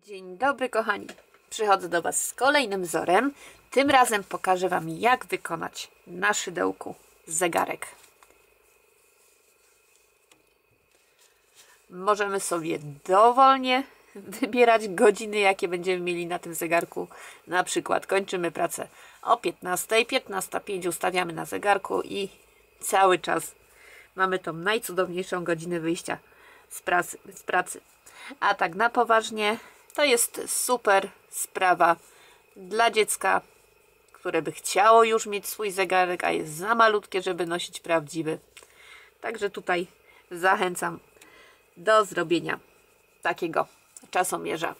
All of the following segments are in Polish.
Dzień dobry kochani, przychodzę do Was z kolejnym wzorem. Tym razem pokażę Wam, jak wykonać na szydełku zegarek. Możemy sobie dowolnie wybierać godziny, jakie będziemy mieli na tym zegarku. Na przykład kończymy pracę o 15:00, 15:05 ustawiamy na zegarku i cały czas mamy tą najcudowniejszą godzinę wyjścia z pracy. A tak na poważnie, to jest super sprawa dla dziecka, które by chciało już mieć swój zegarek, a jest za malutkie, żeby nosić prawdziwy. Także tutaj zachęcam do zrobienia takiego czasomierza.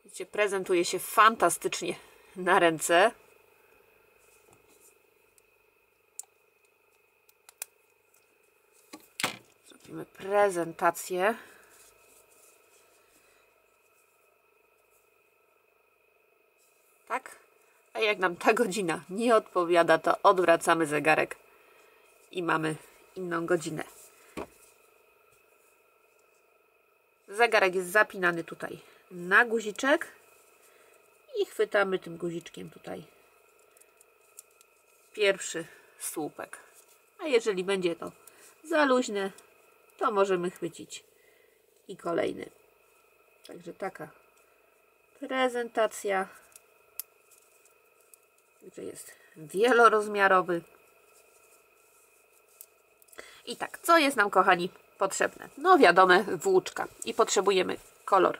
Widzicie, prezentuje się fantastycznie na ręce. Zrobimy prezentację. Tak? A jak nam ta godzina nie odpowiada, to odwracamy zegarek i mamy inną godzinę. Zegarek jest zapinany tutaj na guziczek i chwytamy tym guziczkiem tutaj pierwszy słupek. A jeżeli będzie to za luźne, to możemy chwycić i kolejny. Także taka prezentacja, że jest wielorozmiarowy. I tak, co jest nam, kochani, potrzebne? No wiadome, włóczka. I potrzebujemy kolor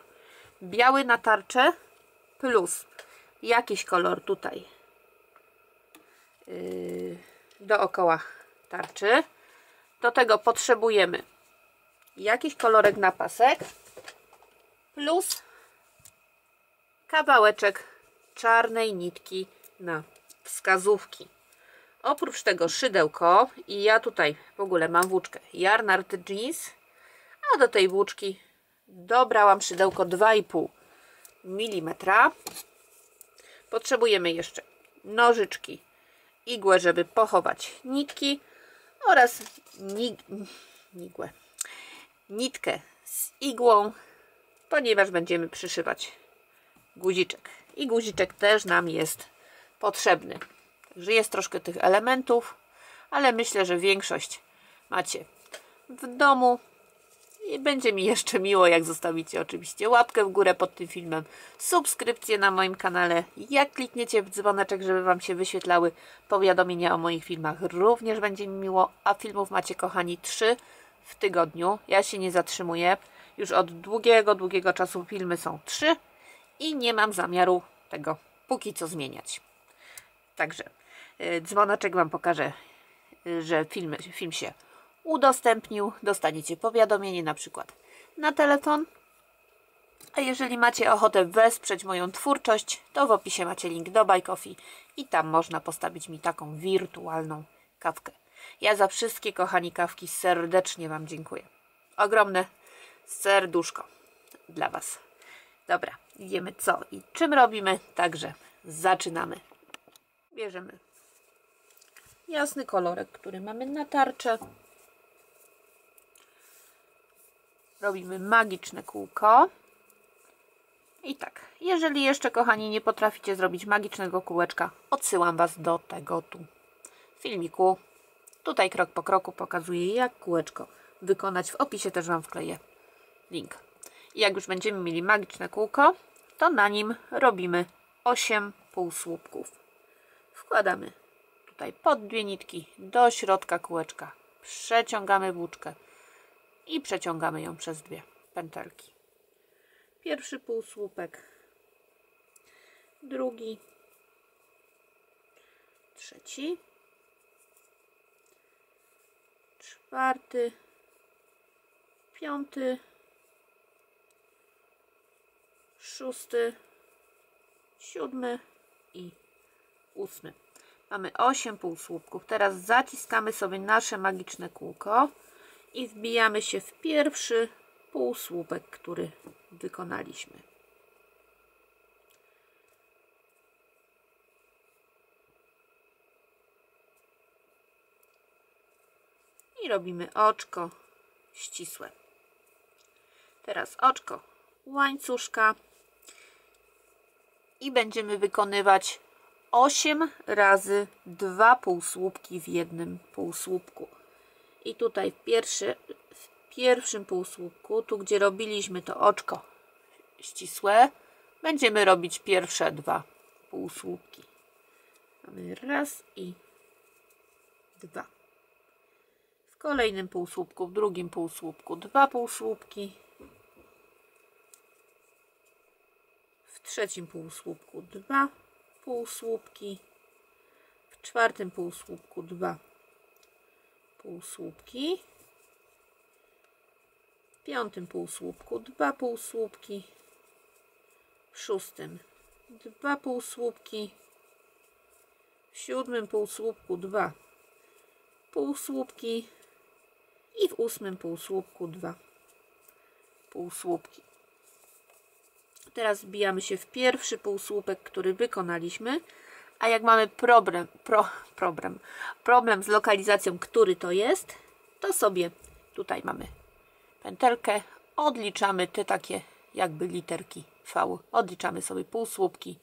biały na tarczę plus jakiś kolor tutaj dookoła tarczy. Do tego potrzebujemy jakiś kolorek na pasek plus kawałeczek czarnej nitki na wskazówki. Oprócz tego szydełko i ja tutaj w ogóle mam włóczkę Yarnart Jeans, a do tej włóczki dobrałam szydełko 2,5 mm. Potrzebujemy jeszcze nożyczki, igłę, żeby pochować nitki oraz nitkę z igłą, ponieważ będziemy przyszywać guziczek. I guziczek też nam jest potrzebny. Także jest troszkę tych elementów, ale myślę, że większość macie w domu. I będzie mi jeszcze miło, jak zostawicie oczywiście łapkę w górę pod tym filmem, subskrypcję na moim kanale, jak klikniecie w dzwoneczek, żeby Wam się wyświetlały powiadomienia o moich filmach. Również będzie mi miło, a filmów macie, kochani, 3 w tygodniu. Ja się nie zatrzymuję. Już od długiego czasu filmy są 3 i nie mam zamiaru tego póki co zmieniać. Także dzwoneczek Wam pokaże, że film się udostępnił. Dostaniecie powiadomienie na przykład na telefon. A jeżeli macie ochotę wesprzeć moją twórczość, to w opisie macie link do Buy Coffee i tam można postawić mi taką wirtualną kawkę. Ja za wszystkie, kochani, kawki serdecznie Wam dziękuję. Ogromne serduszko dla Was. Dobra, wiemy co i czym robimy, także zaczynamy. Bierzemy jasny kolorek, który mamy na tarczę. Robimy magiczne kółko. I tak, jeżeli jeszcze, kochani, nie potraficie zrobić magicznego kółeczka, odsyłam Was do tego tu filmiku. Tutaj krok po kroku pokazuję, jak kółeczko wykonać. W opisie też Wam wkleję link. I jak już będziemy mieli magiczne kółko, to na nim robimy 8 półsłupków. Wkładamy tutaj pod 2 nitki do środka kółeczka. Przeciągamy włóczkę i przeciągamy ją przez 2 pętelki. Pierwszy półsłupek, drugi, trzeci, czwarty, piąty, szósty, siódmy i 8. Mamy 8 półsłupków. Teraz zaciskamy sobie nasze magiczne kółko i wbijamy się w pierwszy półsłupek, który wykonaliśmy. I robimy oczko ścisłe. Teraz oczko łańcuszka i będziemy wykonywać 8 razy 2 półsłupki w jednym półsłupku. I tutaj w pierwszym półsłupku, tu gdzie robiliśmy to oczko ścisłe, będziemy robić pierwsze 2 półsłupki. Mamy raz i 2. W kolejnym półsłupku, w drugim półsłupku 2 półsłupki. W trzecim półsłupku 2 półsłupki. W czwartym półsłupku 2 półsłupki. W piątym półsłupku 2 półsłupki. W szóstym 2 półsłupki. W siódmym półsłupku 2 półsłupki i w ósmym półsłupku 2 półsłupki. Teraz wbijamy się w pierwszy półsłupek, który wykonaliśmy, a jak mamy problem z lokalizacją, który to jest, to sobie tutaj mamy pętelkę, odliczamy te takie jakby literki V, odliczamy sobie półsłupki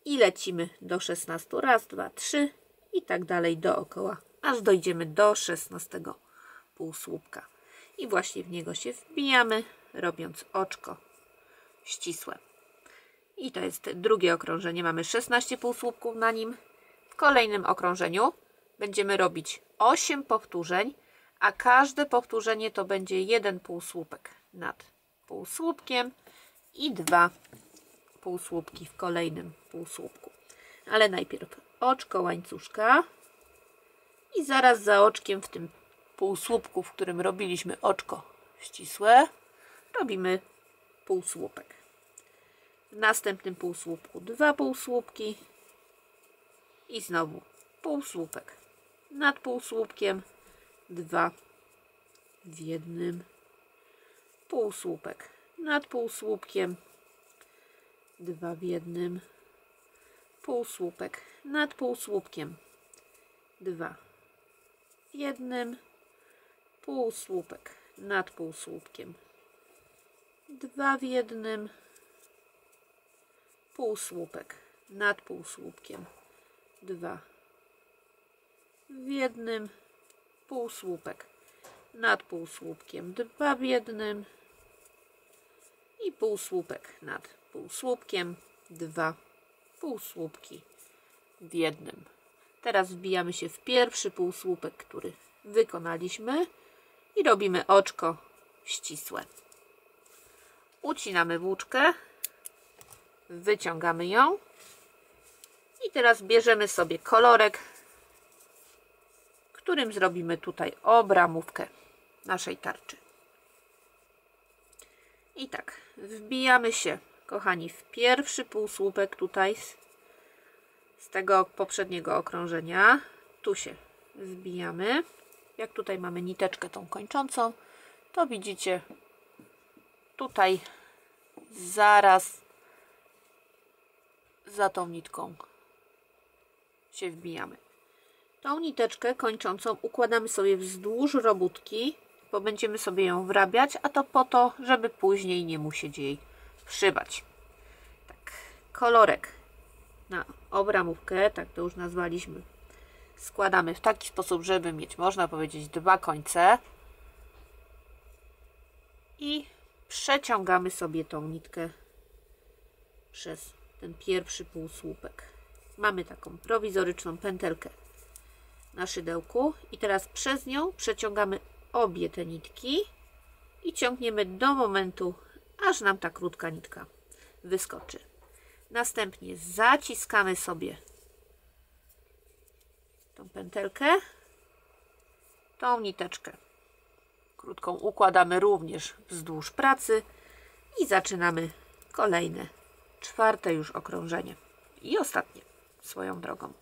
i lecimy do 16. Raz, 2, 3 i tak dalej dookoła, aż dojdziemy do 16 półsłupka. I właśnie w niego się wbijamy, robiąc oczko ścisłe. I to jest drugie okrążenie. Mamy 16 półsłupków na nim. W kolejnym okrążeniu będziemy robić 8 powtórzeń, a każde powtórzenie to będzie 1 półsłupek nad półsłupkiem i 2 półsłupki w kolejnym półsłupku. Ale najpierw oczko łańcuszka i zaraz za oczkiem w tym półsłupku, w którym robiliśmy oczko ścisłe, robimy półsłupek. W następnym półsłupku 2 półsłupki i znowu półsłupek nad półsłupkiem, 2 w jednym, półsłupek nad półsłupkiem, 2 w jednym, półsłupek nad półsłupkiem, 2 w jednym, półsłupek nad półsłupkiem, 2 w jednym, półsłupek nad półsłupkiem, 2 w jednym, półsłupek nad półsłupkiem, 2 w jednym i półsłupek nad półsłupkiem, 2 półsłupki w jednym. Teraz wbijamy się w pierwszy półsłupek, który wykonaliśmy i robimy oczko ścisłe. Ucinamy włóczkę, wyciągamy ją i teraz bierzemy sobie kolorek, którym zrobimy tutaj obramówkę naszej tarczy. I tak, wbijamy się, kochani, w pierwszy półsłupek tutaj z tego poprzedniego okrążenia. Tu się wbijamy. Jak tutaj mamy niteczkę tą kończącą, to widzicie, tutaj zaraz za tą nitką się wbijamy. Tą niteczkę kończącą układamy sobie wzdłuż robótki, bo będziemy sobie ją wrabiać, a to po to, żeby później nie musieć jej wszywać. Tak, kolorek na obramówkę, tak to już nazwaliśmy, składamy w taki sposób, żeby mieć, można powiedzieć, 2 końce i przeciągamy sobie tą nitkę przez ten pierwszy półsłupek. Mamy taką prowizoryczną pętelkę na szydełku i teraz przez nią przeciągamy obie te nitki i ciągniemy do momentu, aż nam ta krótka nitka wyskoczy. Następnie zaciskamy sobie tą pętelkę, tą niteczkę krótką układamy również wzdłuż pracy i zaczynamy kolejne, 4. już okrążenie i ostatnie swoją drogą.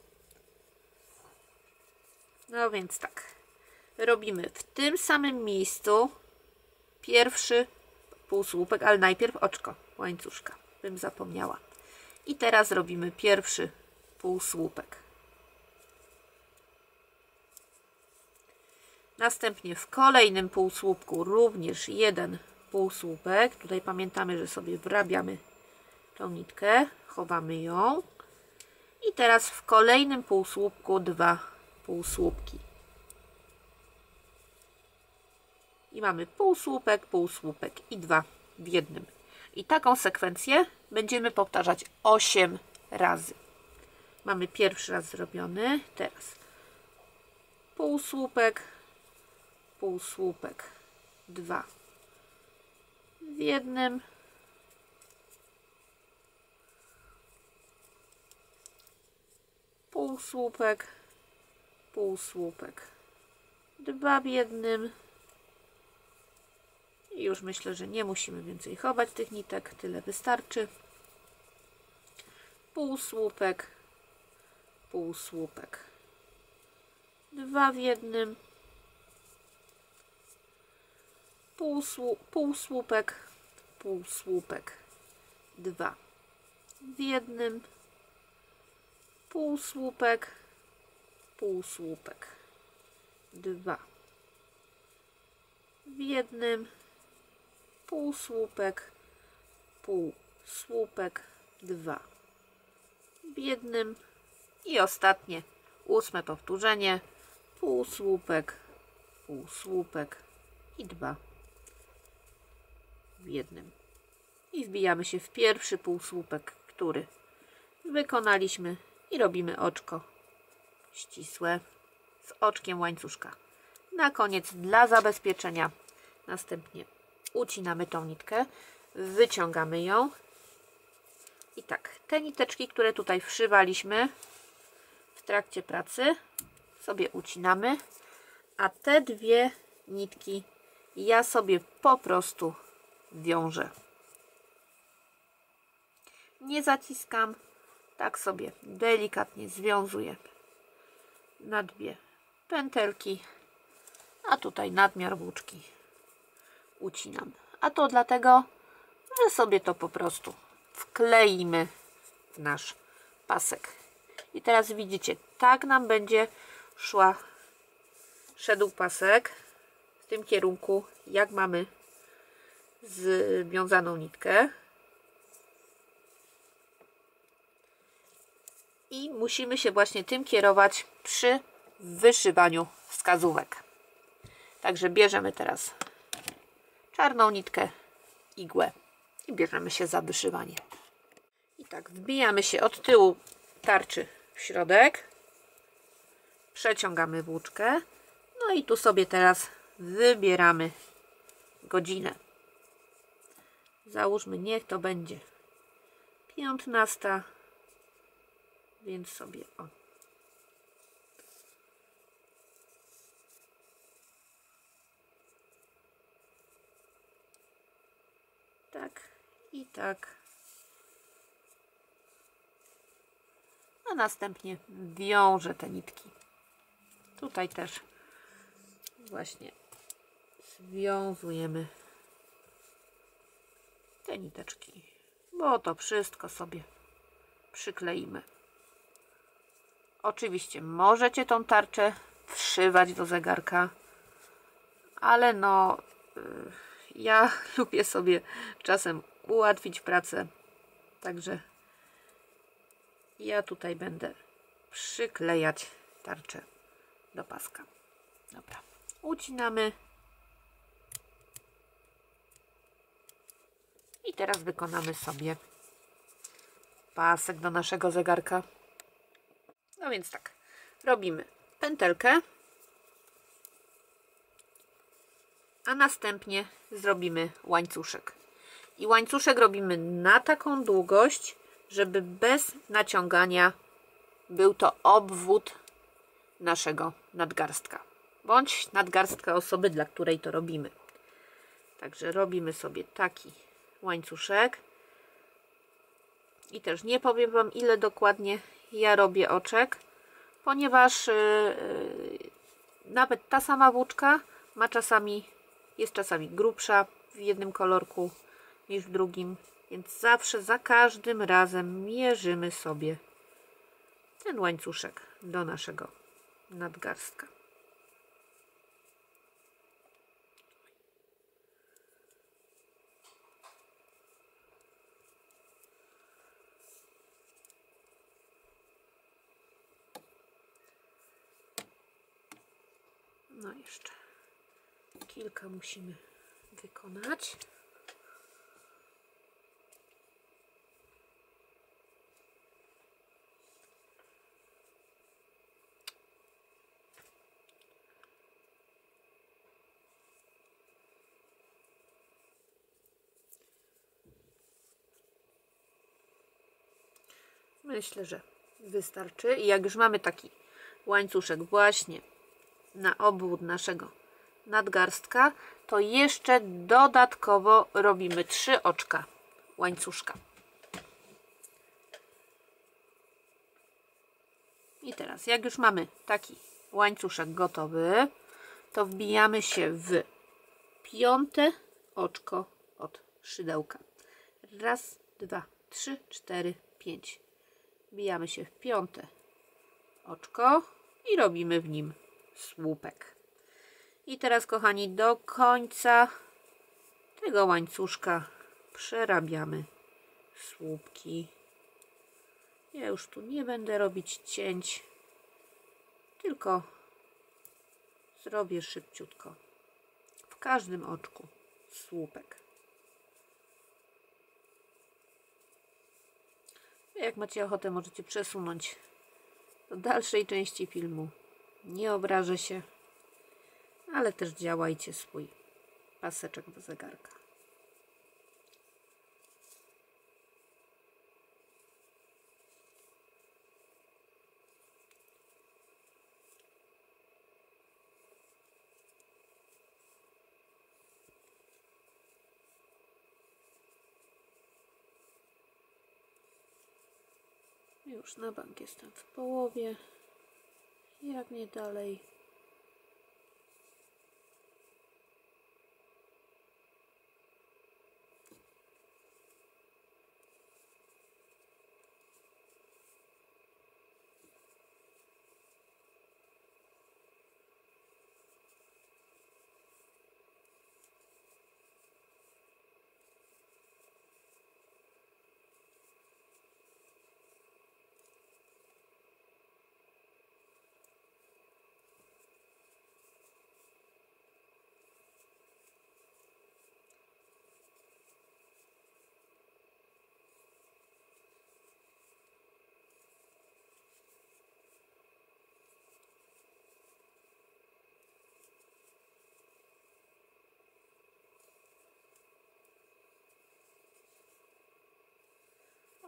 No więc tak, robimy w tym samym miejscu pierwszy półsłupek, ale najpierw oczko łańcuszka, bym zapomniała. I teraz robimy pierwszy półsłupek. Następnie w kolejnym półsłupku również 1 półsłupek. Tutaj pamiętamy, że sobie wrabiamy tą nitkę, chowamy ją. I teraz w kolejnym półsłupku 2 półsłupki. I mamy półsłupek, półsłupek i 2 w jednym. I taką sekwencję będziemy powtarzać 8 razy. Mamy pierwszy raz zrobiony. Teraz półsłupek, półsłupek, 2 w jednym. Półsłupek, półsłupek, 2 w jednym. I już myślę, że nie musimy więcej chować tych nitek, tyle wystarczy. Półsłupek, półsłupek, 2 w jednym. Półsłupek, półsłupek, 2 w jednym. Półsłupek, półsłupek, 2 w jednym. Półsłupek, półsłupek, 2 w jednym. I ostatnie, 8 powtórzenie. Półsłupek, półsłupek i 2 w jednym. I wbijamy się w pierwszy półsłupek, który wykonaliśmy, i robimy oczko ścisłe z oczkiem łańcuszka. Na koniec dla zabezpieczenia następnie ucinamy tą nitkę, wyciągamy ją i tak, te niteczki, które tutaj wszywaliśmy w trakcie pracy, sobie ucinamy, a te 2 nitki ja sobie po prostu wiążę. Nie zaciskam, tak sobie delikatnie związuję na 2 pętelki, a tutaj nadmiar włóczki ucinam. A to dlatego, że sobie to po prostu wkleimy w nasz pasek. I teraz widzicie, tak nam będzie szedł pasek w tym kierunku, jak mamy związaną nitkę. I musimy się właśnie tym kierować przy wyszywaniu wskazówek. Także bierzemy teraz czarną nitkę, igłę i bierzemy się za wyszywanie. I tak, wbijamy się od tyłu tarczy w środek, przeciągamy włóczkę, no i tu sobie teraz wybieramy godzinę. Załóżmy, niech to będzie 15, więc sobie o. Tak i tak. A następnie wiążę te nitki. Tutaj też właśnie związujemy te niteczki, bo to wszystko sobie przykleimy. Oczywiście możecie tą tarczę wszywać do zegarka, ale no ja lubię sobie czasem ułatwić pracę, także ja tutaj będę przyklejać tarczę do paska. Dobra, ucinamy i teraz wykonamy sobie pasek do naszego zegarka. No więc tak, robimy pętelkę, a następnie zrobimy łańcuszek. I łańcuszek robimy na taką długość, żeby bez naciągania był to obwód naszego nadgarstka, bądź nadgarstka osoby, dla której to robimy. Także robimy sobie taki łańcuszek. I też nie powiem Wam, ile dokładnie ja robię oczek, ponieważ nawet ta sama włóczka jest czasami grubsza w jednym kolorku niż w drugim, więc zawsze za każdym razem mierzymy sobie ten łańcuszek do naszego nadgarstka. No jeszcze kilka musimy wykonać. Myślę, że wystarczy. I jak już mamy taki łańcuszek właśnie na obwód naszego nadgarstka, to jeszcze dodatkowo robimy 3 oczka łańcuszka. I teraz, jak już mamy taki łańcuszek gotowy, to wbijamy się w 5. oczko od szydełka. Raz, 2, 3, 4, 5. Wbijamy się w 5. oczko i robimy w nim słupek. I teraz, kochani, do końca tego łańcuszka przerabiamy słupki. Ja już tu nie będę robić cięć, tylko zrobię szybciutko w każdym oczku słupek. Jak macie ochotę, możecie przesunąć do dalszej części filmu. Nie obrażę się, ale też działajcie swój paseczek do zegarka. Już na bank jestem w połowie, jak nie dalej.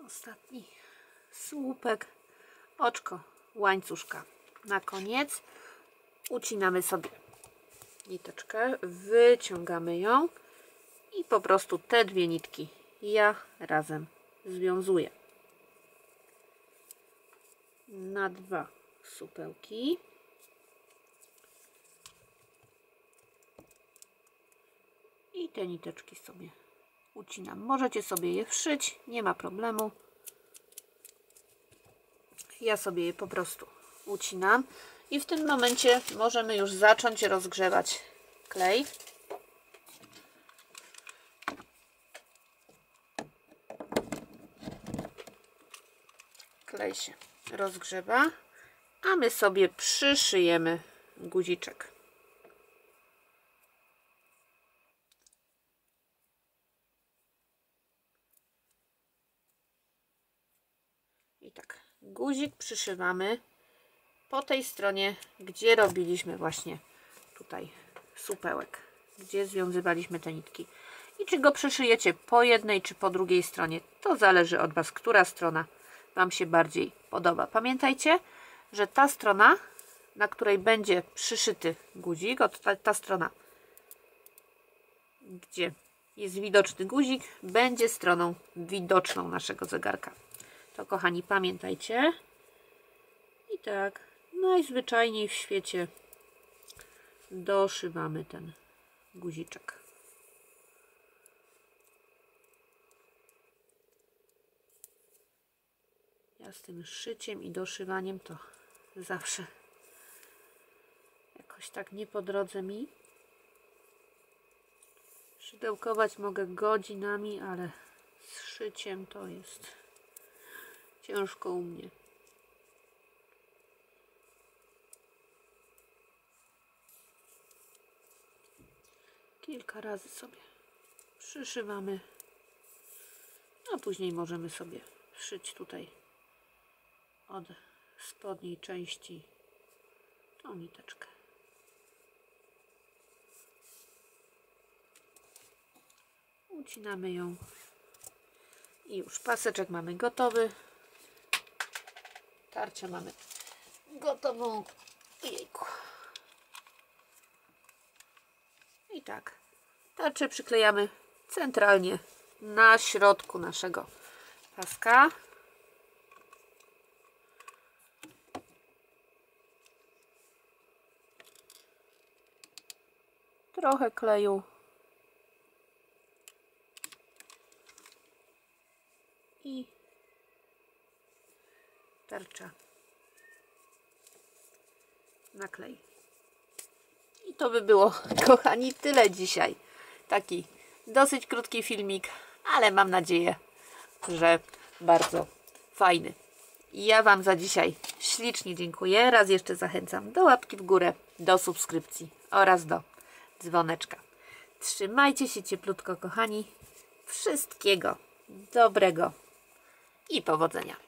Ostatni słupek, oczko łańcuszka. Na koniec ucinamy sobie niteczkę, wyciągamy ją i po prostu te 2 nitki ja razem związuję na 2 supełki. I te niteczki sobie ucinam. Możecie sobie je wszyć, nie ma problemu. Ja sobie je po prostu ucinam. I w tym momencie możemy już zacząć rozgrzewać klej. Klej się rozgrzewa, a my sobie przyszyjemy guziczek. I tak, guzik przyszywamy po tej stronie, gdzie robiliśmy właśnie tutaj supełek, gdzie związywaliśmy te nitki. I czy go przyszyjecie po jednej, czy po drugiej stronie, to zależy od Was, która strona Wam się bardziej podoba. Pamiętajcie, że ta strona, na której będzie przyszyty guzik, ta strona, gdzie jest widoczny guzik, będzie stroną widoczną naszego zegarka. To, kochani, pamiętajcie. I tak, najzwyczajniej w świecie doszywamy ten guziczek. Ja z tym szyciem i doszywaniem to zawsze jakoś tak nie po drodze mi. Szydełkować mogę godzinami, ale z szyciem to jest ciężko u mnie. kilka razy sobie przyszywamy, a później możemy sobie wszyć tutaj od spodniej części tą niteczkę. Ucinamy ją i już paseczek mamy gotowy. Tarczę mamy gotową. Jejku. I tak. Tarczę przyklejamy centralnie na środku naszego paska. Trochę kleju. I tarcza na klej. I to by było, kochani, tyle dzisiaj. Taki dosyć krótki filmik, ale mam nadzieję, że bardzo fajny. I ja Wam za dzisiaj ślicznie dziękuję. Raz jeszcze zachęcam do łapki w górę, do subskrypcji oraz do dzwoneczka. Trzymajcie się cieplutko, kochani. Wszystkiego dobrego i powodzenia.